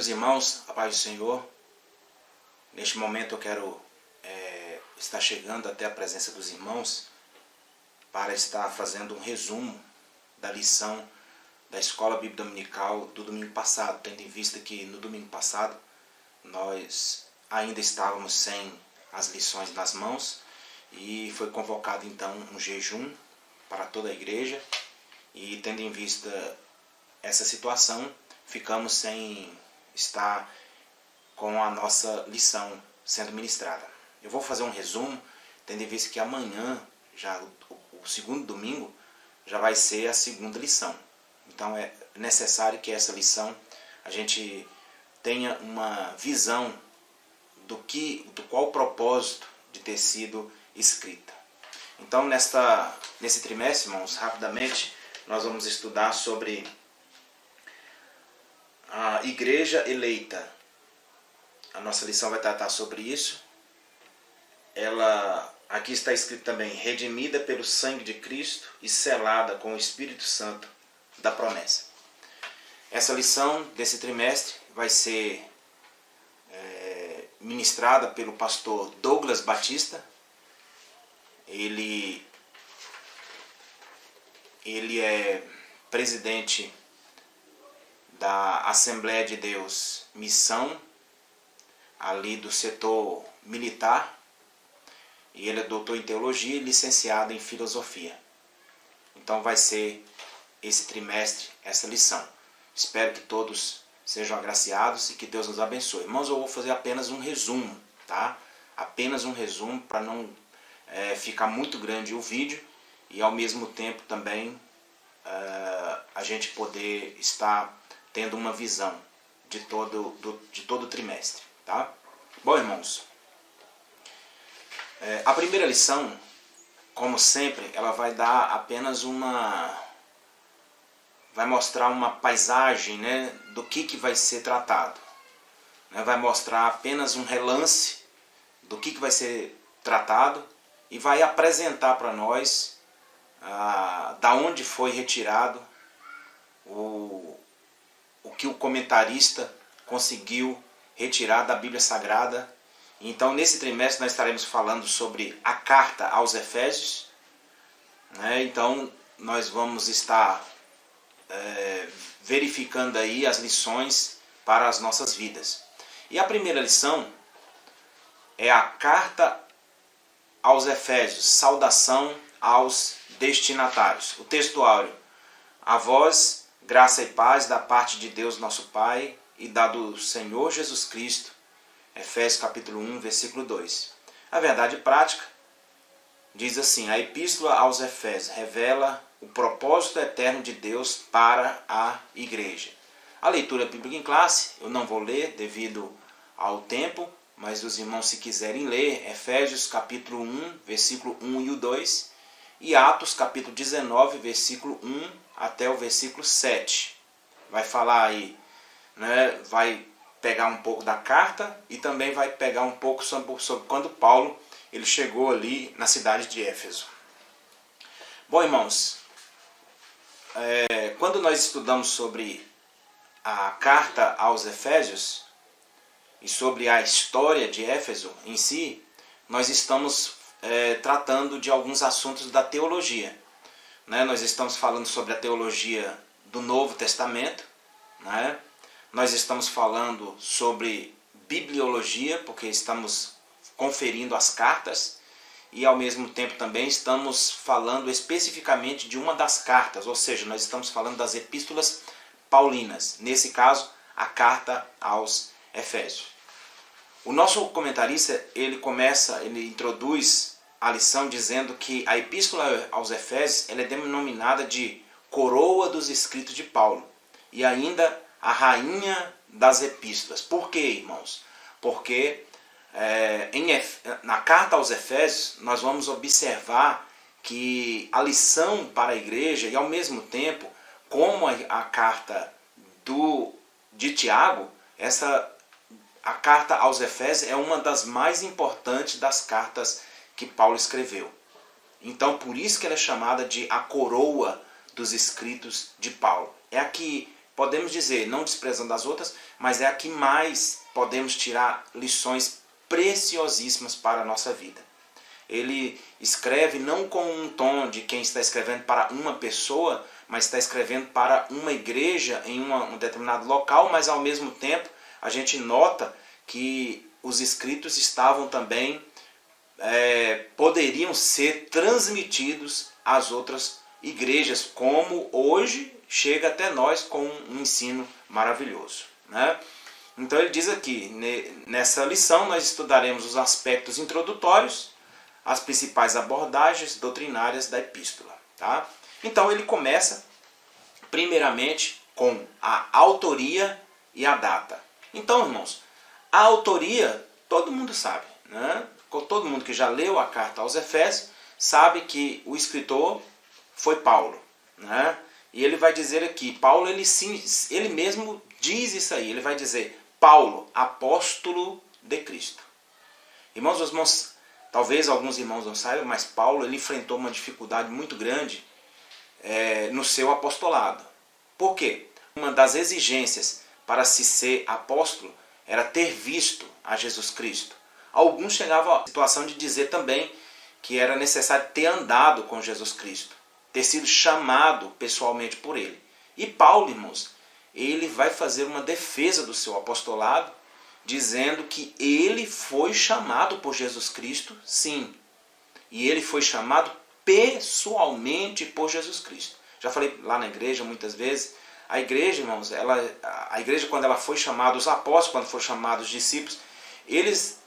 Meus irmãos, a paz do Senhor, neste momento eu quero estar chegando até a presença dos irmãos para estar fazendo um resumo da lição da Escola Bíblica Dominical do domingo passado, tendo em vista que no domingo passado nós ainda estávamos sem as lições nas mãos e foi convocado então um jejum para toda a igreja e tendo em vista essa situação, ficamos sem estar com a nossa lição sendo ministrada. Eu vou fazer um resumo, tendo em vista que amanhã, já o segundo domingo, já vai ser a segunda lição. Então é necessário que essa lição a gente tenha uma visão do qual o propósito de ter sido escrita. Então nesse trimestre, irmãos, rapidamente, nós vamos estudar sobre a igreja eleita. A nossa lição vai tratar sobre isso. Aqui está escrito também, redimida pelo sangue de Cristo e selada com o Espírito Santo da promessa. Essa lição desse trimestre vai ser ministrada pelo pastor Douglas Batista. Ele é presidente da Assembleia de Deus Missão, ali do setor militar, e ele é doutor em teologia e licenciado em filosofia. Então vai ser esse trimestre essa lição. Espero que todos sejam agraciados e que Deus nos abençoe. Irmãos, eu vou fazer apenas um resumo, tá? Apenas um resumo para não ficar muito grande o vídeo e ao mesmo tempo também a gente poder estar tendo uma visão de todo o trimestre, tá? Bom, irmãos, a primeira lição, como sempre, ela vai dar apenas vai mostrar uma paisagem, né, do que vai ser tratado. Vai mostrar apenas um relance do que vai ser tratado e vai apresentar para nós da onde foi retirado o que o comentarista conseguiu retirar da Bíblia Sagrada. Então, nesse trimestre, nós estaremos falando sobre a carta aos Efésios. Então, nós vamos estar verificando aí as lições para as nossas vidas. E a primeira lição é a carta aos Efésios, saudação aos destinatários. O texto áureo: a vós, graça e paz da parte de Deus nosso Pai e da do Senhor Jesus Cristo. Efésios capítulo 1, versículo 2. A verdade prática diz assim: a epístola aos Efésios revela o propósito eterno de Deus para a igreja. A leitura bíblica em classe, eu não vou ler devido ao tempo, mas os irmãos, se quiserem ler, Efésios capítulo 1, versículo 1 e o 2, e Atos capítulo 19, versículo 1 até o versículo 7. Vai falar aí, vai pegar um pouco da carta e também vai pegar um pouco sobre quando Paulo ele chegou ali na cidade de Éfeso. Bom, irmãos, quando nós estudamos sobre a carta aos Efésios e sobre a história de Éfeso em si, nós estamos tratando de alguns assuntos da teologia. Nós estamos falando sobre a teologia do Novo Testamento, nós estamos falando sobre bibliologia, porque estamos conferindo as cartas, e ao mesmo tempo também estamos falando especificamente de uma das cartas, ou seja, nós estamos falando das epístolas paulinas, nesse caso, a carta aos Efésios. O nosso comentarista, ele introduz a lição dizendo que a epístola aos Efésios ela é denominada de coroa dos escritos de Paulo, e ainda a rainha das epístolas. Por quê, irmãos? Porque na carta aos Efésios nós vamos observar que a lição para a igreja, e ao mesmo tempo, como a carta de Tiago, a carta aos Efésios é uma das mais importantes das cartas que Paulo escreveu. Então, por isso que ela é chamada de a coroa dos escritos de Paulo. É aqui podemos dizer, não desprezando as outras, mas é a que mais podemos tirar lições preciosíssimas para a nossa vida. Ele escreve não com um tom de quem está escrevendo para uma pessoa, mas está escrevendo para uma igreja em um determinado local, mas ao mesmo tempo a gente nota que os escritos estavam também, poderiam ser transmitidos às outras igrejas, como hoje chega até nós com um ensino maravilhoso, né? Então ele diz aqui, nessa lição nós estudaremos os aspectos introdutórios, as principais abordagens doutrinárias da epístola. Tá? Então ele começa primeiramente com a autoria e a data. Então, irmãos, a autoria todo mundo sabe, né? Todo mundo que já leu a carta aos Efésios sabe que o escritor foi Paulo, né? E ele vai dizer aqui, Paulo ele mesmo diz isso aí, ele vai dizer Paulo, apóstolo de Cristo. Irmãos, talvez alguns irmãos não saibam, mas Paulo ele enfrentou uma dificuldade muito grande no seu apostolado. Por quê? Uma das exigências para se ser apóstolo era ter visto a Jesus Cristo. Alguns chegavam à situação de dizer também que era necessário ter andado com Jesus Cristo, ter sido chamado pessoalmente por ele. E Paulo, irmãos, ele vai fazer uma defesa do seu apostolado, dizendo que ele foi chamado por Jesus Cristo, sim. E ele foi chamado pessoalmente por Jesus Cristo. Já falei lá na igreja muitas vezes, a igreja, irmãos, a igreja quando ela foi chamada, os apóstolos quando foram chamados, os discípulos, eles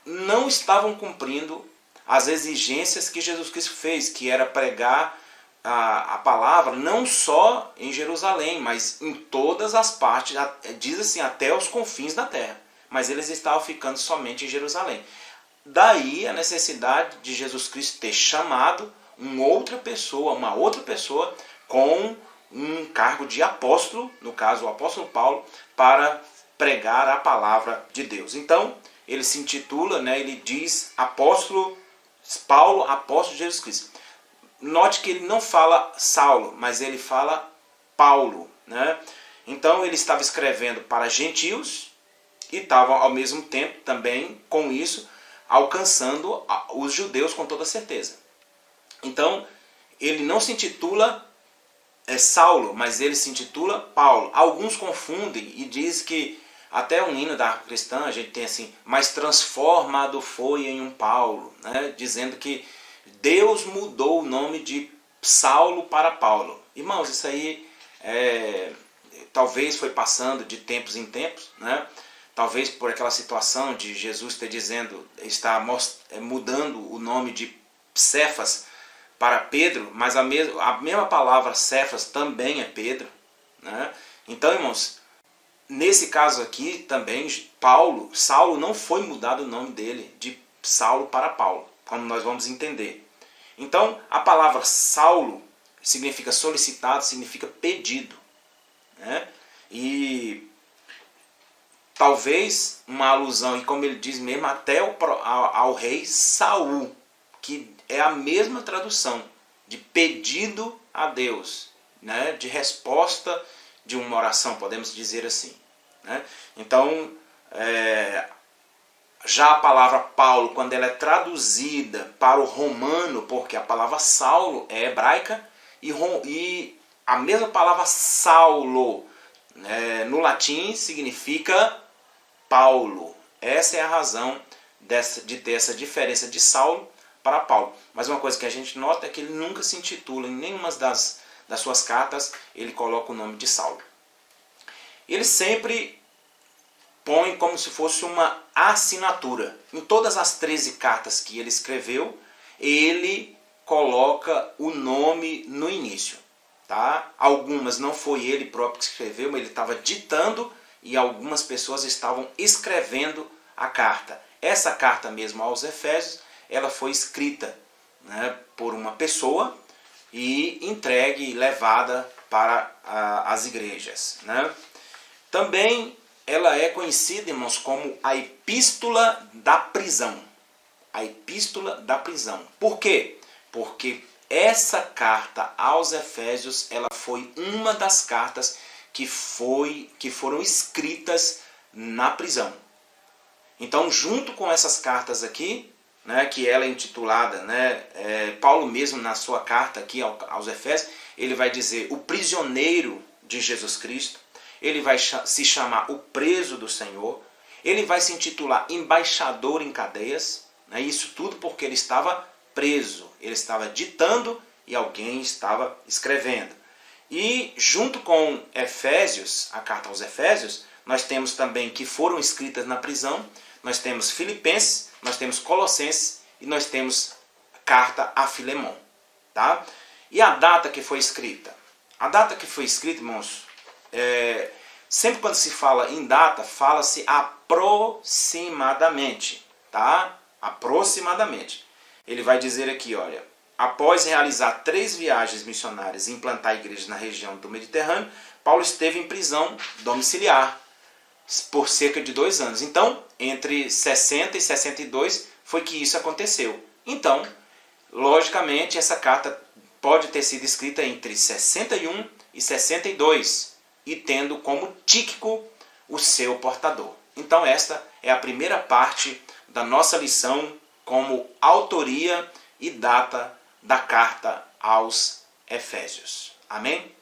não estavam cumprindo as exigências que Jesus Cristo fez, que era pregar a palavra não só em Jerusalém, mas em todas as partes, diz assim, até os confins da terra. Mas eles estavam ficando somente em Jerusalém. Daí a necessidade de Jesus Cristo ter chamado uma outra pessoa com um cargo de apóstolo, no caso o apóstolo Paulo, para pregar a palavra de Deus. Então, ele se intitula, ele diz apóstolo Paulo, apóstolo de Jesus Cristo. Note que ele não fala Saulo, mas ele fala Paulo, né? Então ele estava escrevendo para gentios e estava ao mesmo tempo também com isso alcançando os judeus com toda certeza. Então ele não se intitula Saulo, mas ele se intitula Paulo. Alguns confundem e diz que até um hino da cristã a gente tem assim, mas transformado foi em um Paulo, né? Dizendo que Deus mudou o nome de Saulo para Paulo. Irmãos, isso aí talvez foi passando de tempos em tempos, né? Talvez por aquela situação de Jesus está mudando o nome de Cefas para Pedro, mas a mesma palavra Cefas também é Pedro, né? Então, irmãos, nesse caso aqui também, Saulo não foi mudado o nome dele de Saulo para Paulo, como nós vamos entender. Então, a palavra Saulo significa solicitado, significa pedido, né? E talvez uma alusão, e como ele diz mesmo, até ao rei Saul, que é a mesma tradução de pedido a Deus, né? De resposta de uma oração, podemos dizer assim, né? Então, já a palavra Paulo, quando ela é traduzida para o romano, porque a palavra Saulo é hebraica, e a mesma palavra Saulo no latim significa Paulo. Essa é a razão de ter essa diferença de Saulo para Paulo. Mas uma coisa que a gente nota é que ele nunca se intitula, em nenhuma das suas cartas, ele coloca o nome de Saulo. Ele sempre põe como se fosse uma assinatura. Em todas as 13 cartas que ele escreveu, ele coloca o nome no início. Tá? Algumas não foi ele próprio que escreveu, mas ele estava ditando e algumas pessoas estavam escrevendo a carta. Essa carta mesmo aos Efésios, ela foi escrita, né, por uma pessoa e entregue e levada para as igrejas, né? Também ela é conhecida, irmãos, como a Epístola da Prisão. A Epístola da Prisão. Por quê? Porque essa carta aos Efésios, ela foi uma das cartas que foram escritas na prisão. Então, junto com essas cartas aqui, né, que ela é intitulada, né, Paulo mesmo na sua carta aqui aos Efésios, ele vai dizer o prisioneiro de Jesus Cristo, ele vai se chamar o preso do Senhor, ele vai se intitular embaixador em cadeias, né, isso tudo porque ele estava preso, ele estava ditando e alguém estava escrevendo. E junto com Efésios, a carta aos Efésios, nós temos também que foram escritas na prisão, nós temos Filipenses, nós temos Colossenses e nós temos carta a Filemon. Tá? E a data que foi escrita? A data que foi escrita, irmãos, sempre quando se fala em data, fala-se aproximadamente. Tá? Aproximadamente. Ele vai dizer aqui, olha, após realizar 3 viagens missionárias e implantar igrejas na região do Mediterrâneo, Paulo esteve em prisão domiciliar por cerca de 2 anos. Então, entre 60 e 62 foi que isso aconteceu. Então, logicamente, essa carta pode ter sido escrita entre 61 e 62 e tendo como Tíquico o seu portador. Então, esta é a primeira parte da nossa lição como autoria e data da carta aos Efésios. Amém?